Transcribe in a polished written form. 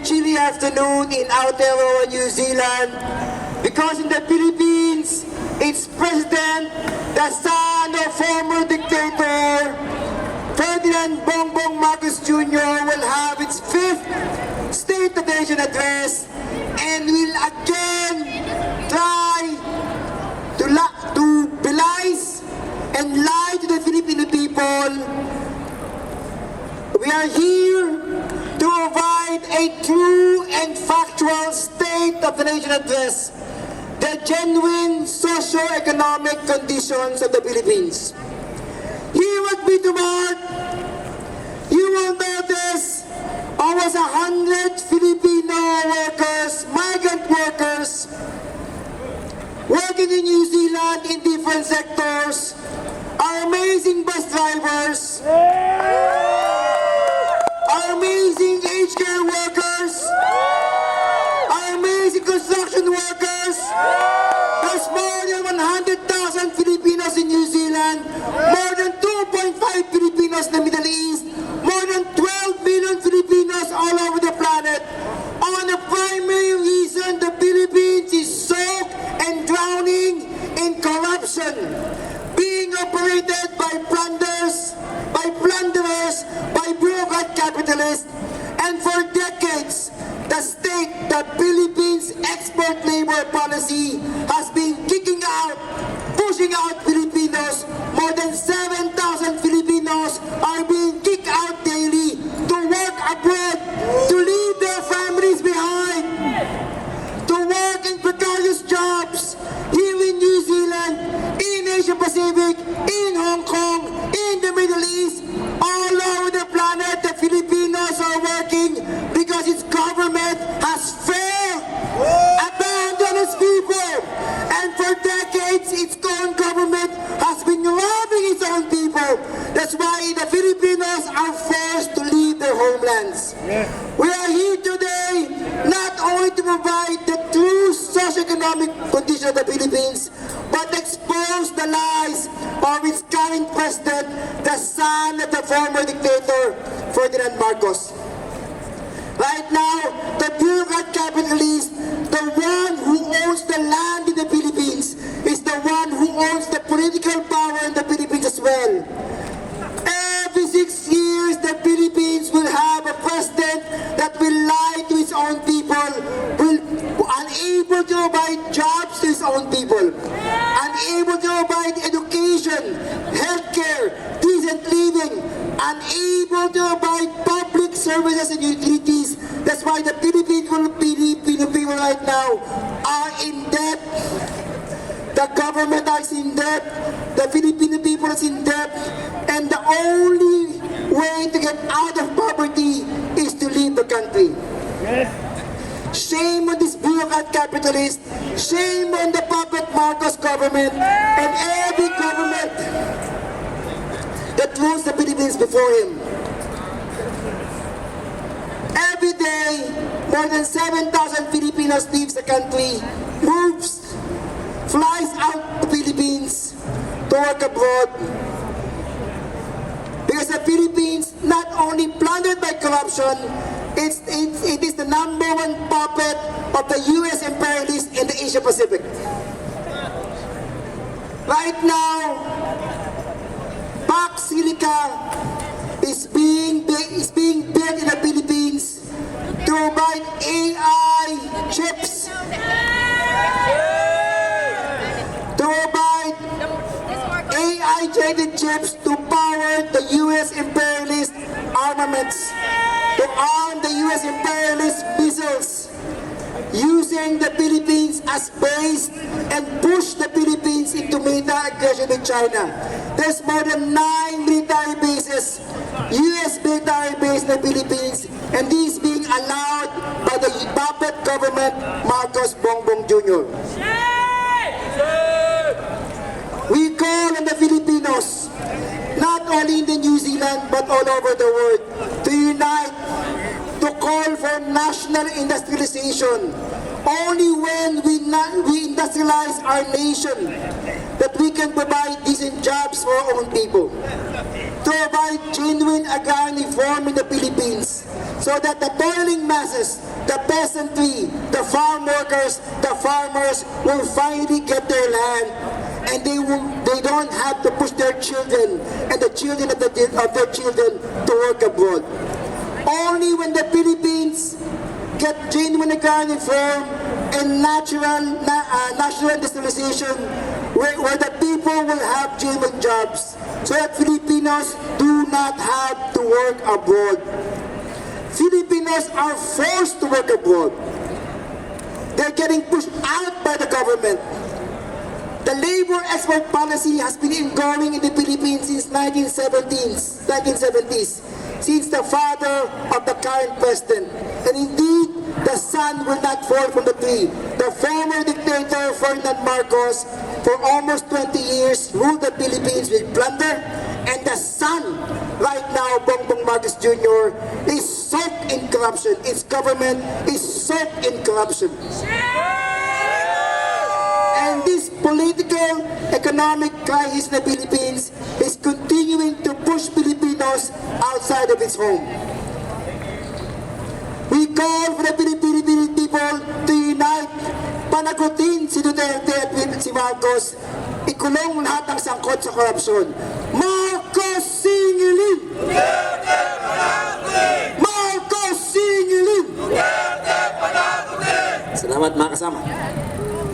chilly afternoon in Aotearoa, New Zealand, because in the Philippines, its president, the son of former dictator, Ferdinand Bongbong Marcos Jr. will have its 5th State of the Nation address and will again try to belie and lie to the Filipino people. We are here to provide a true and factual State of the Nation address, the genuine socio-economic conditions of the Philippines. Here at Bitumart, you will notice almost 100 Filipino workers, migrant workers, working in New Zealand in different sectors, our amazing bus drivers, our amazing aged care workers, our amazing construction workers. There's more than 100,000 Filipinos in New Zealand, more than 2.5 Filipinos in the Middle East, more than 12 million Filipinos all over the planet. On the primary reason the Philippines is soaked and drowning in corruption, being operated by plunderers, by bureaucrat capitalists, and for decades, the Philippines export labor policy has been pushing out Filipinos. More than 7,000 Filipinos are being kicked out daily to work abroad, to leave their families behind, to work in precarious jobs here in New Zealand, in Asia Pacific, in Hong Kong, in the Middle East, all over the planet. The Filipinos are working because its government has failed, abandoned its people, and for decades its own government has been robbing its own people. That's why the Filipinos are forced to leave their homelands. We are here today not only to provide the true socio-economic condition of the Philippines, but expose the lies of its current president, the son of the former dictator, Ferdinand Marcos. Right now, the bureaucrat capitalist, the one who owns the land in the Philippines, is the one who owns the political power in the Philippines as well. Every 6 years, the Philippines will have a president that will lie to its own people, will unable to provide jobs to its own people, unable to provide education, healthcare, decent living, unable to provide public services and utilities. That's why the Filipino people right now are in debt. The government is in debt. The Filipino people is in debt. And the only way to get out of poverty is to leave the country. Shame on this bureaucrat capitalist. Shame on the puppet Marcos government and every government that rules the Philippines before him. Every day, more than 7,000 Filipinos leaves the country, flies out to the Philippines to work abroad. Because the Philippines, not only plundered by corruption, it is the #1 puppet of the U.S. imperialists in the Asia Pacific. Right now, Pac Silica is being built in the Philippines to provide AI chips, to provide AI-generated chips to power the U.S. imperialist armaments, to arm the U.S. imperialist missiles, using the Philippines as base and push the Philippines into military aggression with China. There's more than 9 military bases, U.S. military base in the Philippines, and these being allowed by the puppet government Marcos Bongbong Jr. We call on the Filipinos, not only in the New Zealand but all over the world, to unite, to call for national industrialization. Only when we industrialize our nation that we can provide decent jobs for our own people, to provide genuine agrarian reform in the Philippines, so that the toiling masses, the peasantry, the farm workers, the farmers will finally get their land, and they don't have to push their children and the children of their children to work abroad. Only when the Philippines get genuine agrarian reform and national industrialization, where the people will have genuine jobs, so that Filipinos do not have to work abroad. Filipinos are forced to work abroad. They're getting pushed out by the government. The labor export policy has been ongoing in the Philippines since 1970s, since the father of the current president. And indeed, the sun will not fall from the tree. The former dictator Ferdinand Marcos, for almost 20 years, ruled the Philippines with plunder, and the son, right now, Bongbong Marcos Jr., is soaked in corruption. Its government is soaked in corruption. And this political, economic crisis in the Philippines is continuing to push Filipinos outside of its home. We call for the Filipino people to unite, panagutin si Duterte at si Marcos, ikulong lahat ng sangkot sa korupsyon. Marcos singilin! Duterte panagutin! Marcos singilin! Duterte panagutin! Salamat mga kasama.